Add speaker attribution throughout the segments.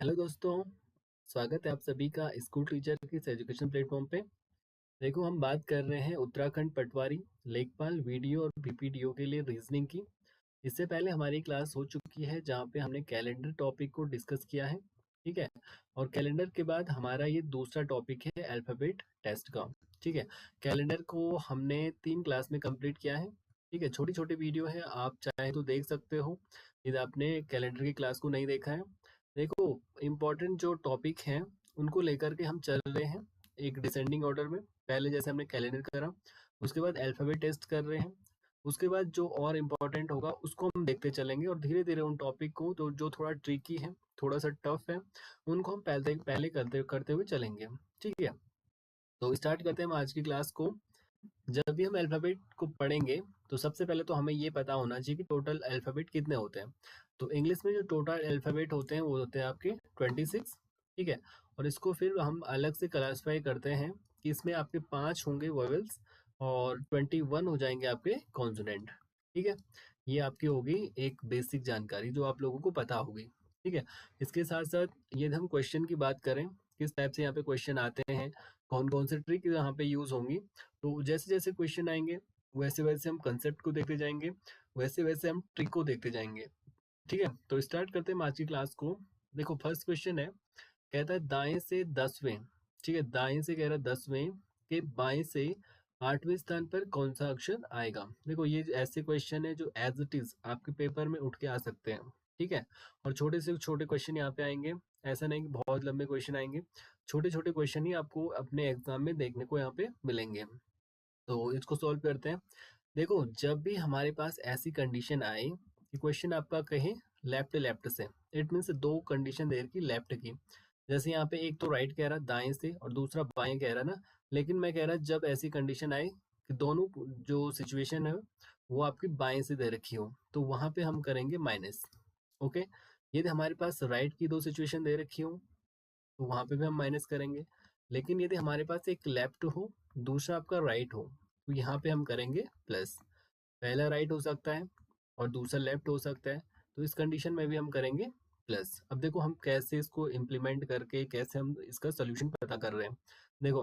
Speaker 1: Hello दोस्तों, स्वागत है आप सभी का स्कूल टीचर के इस एजुकेशन प्लेटफॉर्म पे। देखो, हम बात कर रहे हैं उत्तराखंड पटवारी, लेखपाल, वीडियो और बीपीडीओ के लिए रीजनिंग की। इससे पहले हमारी क्लास हो चुकी है जहाँ पे हमने कैलेंडर टॉपिक को डिस्कस किया है। ठीक है। और कैलेंडर के बाद हमारा ये दूसरा टॉपिक है अल्फाबेट टेस्ट का। ठीक है। कैलेंडर को हमने 3 क्लास में कंप्लीट किया है। ठीक है, छोटी छोटी वीडियो है, आप चाहे तो देख सकते हो यदि आपने कैलेंडर की क्लास को नहीं देखा है। देखो, इम्पोर्टेंट जो टॉपिक हैं उनको लेकर के हम चल रहे हैं एक डिसेंडिंग ऑर्डर में। पहले जैसे हमने कैलेंडर करा, उसके बाद अल्फाबेट टेस्ट कर रहे हैं, उसके बाद जो और इम्पोर्टेंट होगा उसको हम देखते चलेंगे और धीरे धीरे उन टॉपिक को तो जो थोड़ा ट्रिकी है, थोड़ा सा टफ है, उनको हम पहले पहले करते करते हुए चलेंगे। ठीक है, तो स्टार्ट करते हैं हम आज की क्लास को। जब भी हम अल्फ़ाबेट को पढ़ेंगे तो सबसे पहले तो हमें ये पता होना चाहिए कि टोटल अल्फ़ाबेट कितने होते हैं। तो इंग्लिश में जो टोटल अल्फ़ाबेट होते हैं वो होते हैं आपके 26। ठीक है। और इसको फिर हम अलग से क्लासिफाई करते हैं कि इसमें आपके 5 होंगे वोवेल्स और 21 हो जाएंगे आपके कॉन्सोनेंट। ठीक है। ये आपकी होगी एक बेसिक जानकारी जो आप लोगों को पता होगी। ठीक है। इसके साथ साथ यदि हम क्वेश्चन की बात करें, किस टाइप से यहाँ पे क्वेश्चन आते हैं, कौन कौन से ट्रिक यहाँ पे यूज होंगी, तो जैसे जैसे क्वेश्चन आएंगे वैसे वैसे हम कंसेप्ट को देखते जाएंगे, वैसे वैसे हम ट्रिक को देखते जाएंगे। ठीक है, तो स्टार्ट करते हैं आज की क्लास को। देखो, फर्स्ट क्वेश्चन है, कहता है दाएं से 10वें। ठीक है, दाएं से कह रहा है 10वें के बाएं से 8वें स्थान पर कौन सा अक्षर आएगा। देखो, ये ऐसे क्वेश्चन है जो एज इट इज आपके पेपर में उठ के आ सकते हैं। ठीक है। और छोटे से छोटे क्वेश्चन यहाँ पे आएंगे, ऐसा नहीं कि बहुत लंबे क्वेश्चन आएंगे, छोटे छोटे क्वेश्चन ही आपको अपने एग्जाम में देखने को यहाँ पे मिलेंगे। तो इसको सॉल्व करते हैं। देखो, जब भी हमारे पास ऐसी कंडीशन आए कि क्वेश्चन आपका कहे लेफ्ट लेफ्ट से, इट मीन्स दो कंडीशन दे रखी लेफ्ट की। जैसे यहाँ पे एक तो राइट कह रहा दाएं से और दूसरा बाएं कह रहा ना, लेकिन मैं कह रहा जब ऐसी कंडीशन आए कि दोनों जो सिचुएशन है वो आपकी बाएं से दे रखी हो, तो वहां पे हम करेंगे माइनस। ओके। यदि हमारे पास राइट की दो सिचुएशन दे रखी हो तो वहां पे भी हम माइनस करेंगे। लेकिन यदि हमारे पास एक लेफ्ट हो, दूसरा आपका राइट हो, तो यहाँ पे हम करेंगे प्लस। पहला राइट हो सकता है और दूसरा लेफ्ट हो सकता है, तो इस कंडीशन में भी हम करेंगे प्लस। अब देखो हम कैसे इसको इम्प्लीमेंट करके कैसे हम इसका सोल्यूशन पता कर रहे हैं। देखो,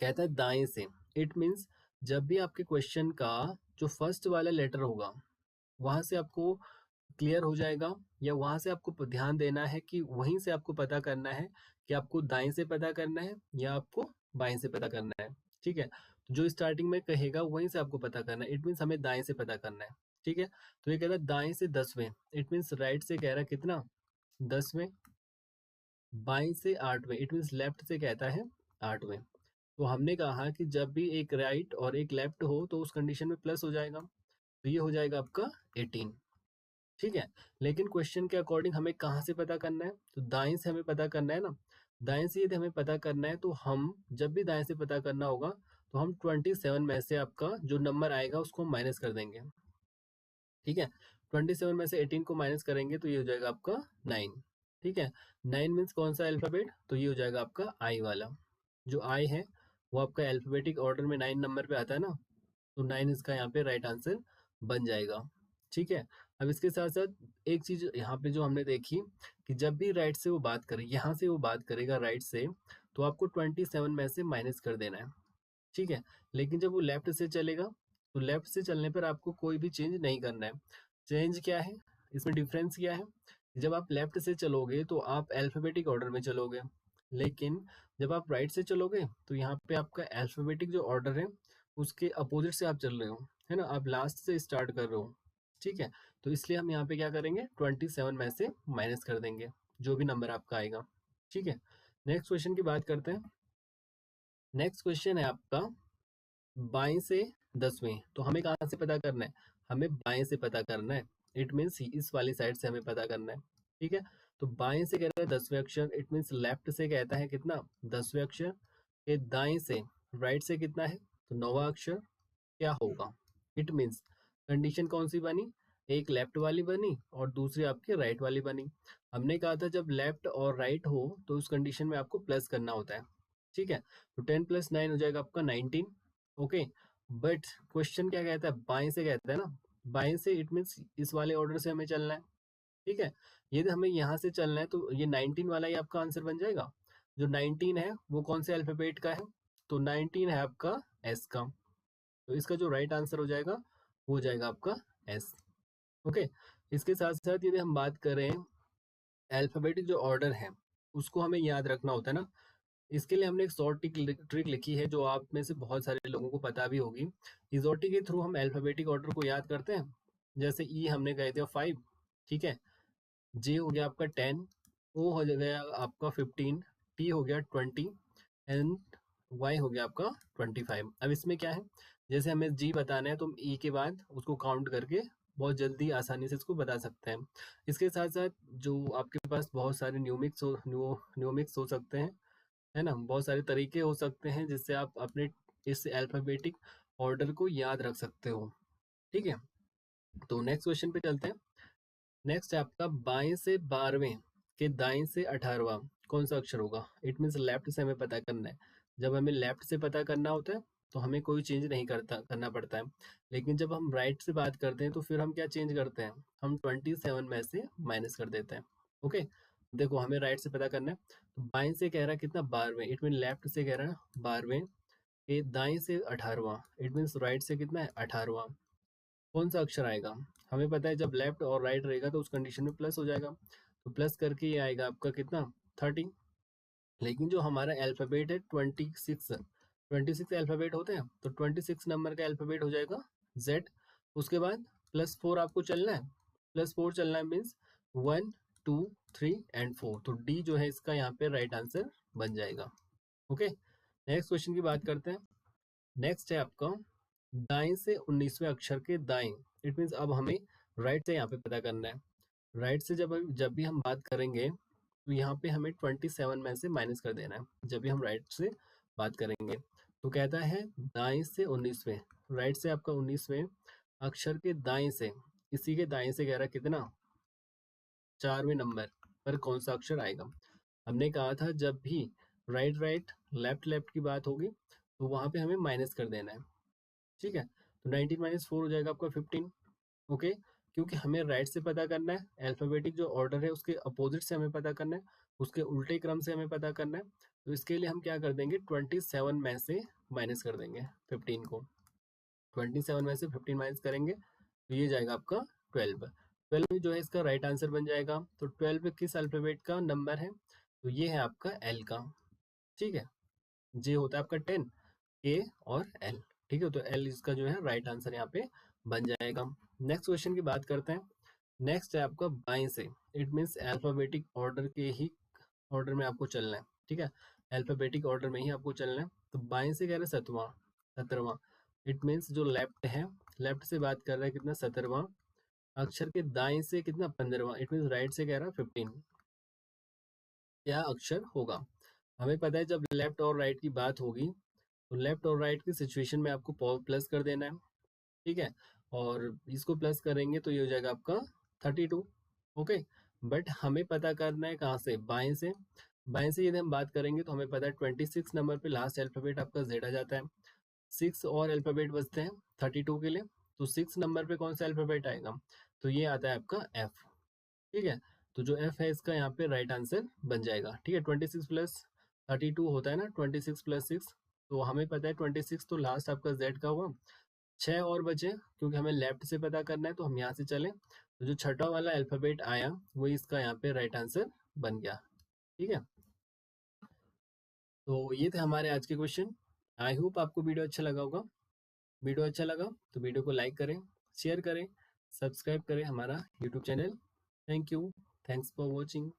Speaker 1: कहता है दाएं से, इट मीन्स जब भी आपके क्वेश्चन का जो फर्स्ट वाला लेटर होगा वहां से आपको क्लियर हो जाएगा, या वहां से आपको ध्यान देना है कि वहीं से आपको पता करना है कि आपको दाएं से पता करना है या आपको बाएं से पता करना है। ठीक है, तो जो स्टार्टिंग में कहेगा वहीं से आपको पता करना है, इट मीन्स हमें दाएं से पता करना है। ठीक है, तो ये कह रहा है दाएं से 10वें, इट मीन्स राइट से कह रहा है कितना 10वें, बाएं से 8वें, इट मीन्स लेफ्ट से कहता है 8वें। तो हमने कहा कि जब भी एक राइट और एक लेफ्ट हो तो उस कंडीशन में प्लस हो जाएगा, तो ये हो जाएगा आपका 18। ठीक है। लेकिन क्वेश्चन के अकॉर्डिंग हमें कहाँ से पता करना है, तो दाएं से हमें पता करना है ना। दाएं से यदि हमें पता करना है तो हम जब भी दाएं से पता करना होगा तो हम 27 में से आपका जो नंबर आएगा उसको माइनस कर देंगे। ठीक है, 27 में से 18 को माइनस करेंगे तो ये हो जाएगा आपका 9। ठीक है, 9 मीन्स कौन सा अल्फाबेट, तो ये हो जाएगा आपका आई वाला। जो आई है वो आपका अल्फाबेटिक ऑर्डर में 9 नंबर पे आता है ना, तो 9 इसका यहाँ पे राइट आंसर बन जाएगा। ठीक है। अब इसके साथ साथ एक चीज यहाँ पे जो हमने देखी कि जब भी राइट से वो बात करे, यहाँ से वो बात करेगा राइट से, तो आपको 27 में से माइनस कर देना है। ठीक है। लेकिन जब वो लेफ्ट से चलेगा तो लेफ्ट से चलने पर आपको कोई भी चेंज नहीं करना है। चेंज क्या है, इसमें डिफरेंस क्या है, जब आप लेफ्ट से चलोगे तो आप अल्फाबेटिक ऑर्डर में चलोगे, लेकिन जब आप राइट से चलोगे तो यहाँ पे आपका अल्फाबेटिक जो ऑर्डर है उसके अपोजिट से आप चल रहे हो, है ना, आप लास्ट से स्टार्ट कर रहे हो। ठीक है, तो इसलिए हम यहाँ पे क्या करेंगे 27 में से माइनस कर देंगे जो भी नंबर आपका आएगा। ठीक है, नेक्स्ट क्वेश्चन की बात करते हैं। नेक्स्ट क्वेश्चन है आपका बाएं से 10वें, तो हमें कहाँ से पता करना है, हमें बाएं से पता करना है, इट मीन्स इस वाली साइड से हमें पता करना है। ठीक है, तो बाएं से कह रहा है 10वें अक्षर, इट मीन्स लेफ्ट से कहता है कितना 10वें अक्षर के दाएं से राइट से कितना है, तो 9वां अक्षर क्या होगा। इट मीन्स कंडीशन कौन सी बनी, एक लेफ्ट वाली बनी और दूसरी आपकी राइट वाली बनी। हमने कहा था जब लेफ्ट और राइट हो तो उस कंडीशन में आपको प्लस करना होता है। ठीक है, तो 10 + 9 हो जाएगा आपका 19। ओके, बट क्वेश्चन क्या कहता है, बाएं से कहता है ना, बाएं से इट मीन्स इस वाले ऑर्डर से हमें चलना है। ठीक है, यदि हमें यहाँ से चलना है तो ये 19 वाला ही आपका आंसर बन जाएगा। जो 19 है वो कौन से अल्फाबेट का है, तो 19 है आपका एस का, तो इसका जो राइट आंसर हो जाएगा वो हो जाएगा आपका एस। ओके, इसके साथ साथ यदि हम बात करें अल्फाबेटिक जो ऑर्डर है उसको हमें याद रखना होता है ना, इसके लिए हमने एक शॉर्ट ट्रिक लिखी है जो आप में से बहुत सारे लोगों को पता भी होगी। इजोटी के थ्रू हम अल्फाबेटिक ऑर्डर को याद करते हैं। जैसे ई हमने कह दिया 5, ठीक है, जे हो गया आपका 10, ओ हो गया आपका 15, टी हो गया 20 एंड वाई हो गया आपका 25। अब इसमें क्या है, जैसे हमें जी बताना है तो हम ई के बाद उसको काउंट करके बहुत जल्दी आसानी से इसको बता सकते हैं। इसके साथ साथ जो आपके पास बहुत सारे न्यूमिक्स हो सकते हैं, है ना, बहुत सारे तरीके हो सकते हैं जिससे आप अपने इस अल्फाबेटिक ऑर्डर को याद रख सकते हो। ठीक है, तो नेक्स्ट क्वेश्चन पे चलते हैं। नेक्स्ट है आपका बाएं से 12वें के दाएं से 18वां कौन सा अक्षर होगा। इट मीन्स लेफ्ट से हमें पता करना है। जब हमें लेफ्ट से पता करना होता है तो हमें कोई चेंज नहीं करना पड़ता है, लेकिन जब हम राइट से बात करते हैं तो फिर हम क्या चेंज करते हैं, हम 27 में से माइनस कर देते हैं। ओके, देखो हमें राइट से पता करना है, तो बाएं से कह रहा है कितना 12वें, इट मीन लेफ्ट से कह रहा है 12वें के दाएं से 18वां, इट मीन्स राइट से कितना है 18वां, कौन सा अक्षर आएगा। हमें पता है जब लेफ्ट और राइट रहेगा तो उस कंडीशन में प्लस हो जाएगा, तो प्लस करके ये आएगा आपका कितना 30। लेकिन जो हमारा अल्फाबेट है 26 अल्फाबेट होते हैं, तो 26 नंबर का अल्फाबेट हो जाएगा जेड। उसके बाद +4 आपको चलना है, +4 चलना है मीन्स 1 2 3 एंड 4, तो डी जो है इसका यहाँ पे राइट आंसर बन जाएगा। ओके, नेक्स्ट क्वेश्चन की बात करते हैं। नेक्स्ट है आपका दाएं से 19वें अक्षर के दाएं, इट मीन्स अब हमें राइट से यहाँ पे पता करना है। राइट से जब भी हम बात करेंगे तो यहाँ पे हमें 27 में से माइनस कर देना है जब भी हम राइट से बात करेंगे। तो कहता है दाएं से 19वें, राइट से आपका 19वें अक्षर के दाएं से, इसी के दाएं से कह रहा है कितना 4वें नंबर पर कौन सा अक्षर आएगा। हमने कहा था जब भी राइट राइट लेफ्ट लेफ्ट की बात होगी तो वहां पे हमें माइनस कर देना है। ठीक है, तो 19 - 4 हो जाएगा आपका 15। ओके, क्योंकि हमें राइट से पता करना है, अल्फाबेटिक जो ऑर्डर है उसके अपोजिट से हमें पता करना है, उसके उल्टे क्रम से हमें पता करना है, तो इसके लिए हम क्या कर देंगे 27 में से माइनस कर देंगे 15 को। 27 में से 15 माइनस करेंगे तो ये जाएगा आपका 12। 12 जो है इसका राइट आंसर बन जाएगा। तो 12 किस अल्फाबेट का नंबर है, तो ये है आपका एल का। ठीक है, जे होता है आपका 10, ए और एल। ठीक है, तो एल इसका जो है राइट आंसर यहाँ पे बन जाएगा। नेक्स्ट क्वेश्चन की बात करते हैं। नेक्स्ट है आपका बाएं से, इट मीन्स अल्फाबेटिक ऑर्डर के ही ऑर्डर में आपको चलना है। ठीक है, अल्फाबेटिक ऑर्डर में ही आपको चलना है। तो बाएं से कह रहे हैं 17वां, इट मीन्स जो लेफ्ट है, लेफ्ट से बात कर रहा है कितना 17वां अक्षर के दाएं से कितना 15वां, इट मीन्स राइट से कह रहा है 15, क्या अक्षर होगा। हमें पता है जब लेफ्ट और राइट की बात होगी तो लेफ्ट और राइट की सिचुएशन में आपको प्लस कर देना है। ठीक है, और इसको प्लस करेंगे तो ये हो जाएगा आपका 32। ओके, बट हमें पता करना है कहाँ से, बाएं से। बाएं से यदि हम बात करेंगे तो हमें पता है 26 नंबर पे लास्ट अल्फाबेट आपका जेड आ जाता है। 6 और अल्फाबेट बचते हैं 32 के लिए, तो 6 नंबर पे कौन सा अल्फाबेट आएगा, तो ये आता है आपका एफ। ठीक है, तो जो एफ है इसका यहाँ पे राइट आंसर बन जाएगा। ठीक है, 26 + 32 होता है ना, 26 + 6, तो हमें पता है 26 तो लास्ट आपका जेड का हुआ। 6 और बचे, क्योंकि हमें लेफ्ट से पता करना है तो हम यहाँ से चलें, तो जो छठा वाला अल्फाबेट आया वो इसका यहाँ पे राइट आंसर बन गया। ठीक है, तो ये थे हमारे आज के क्वेश्चन। आई होप आपको वीडियो अच्छा लगा होगा। वीडियो अच्छा लगा तो वीडियो को लाइक करें, शेयर करें, सब्सक्राइब करें हमारा YouTube channel. Thank you, thanks for watching.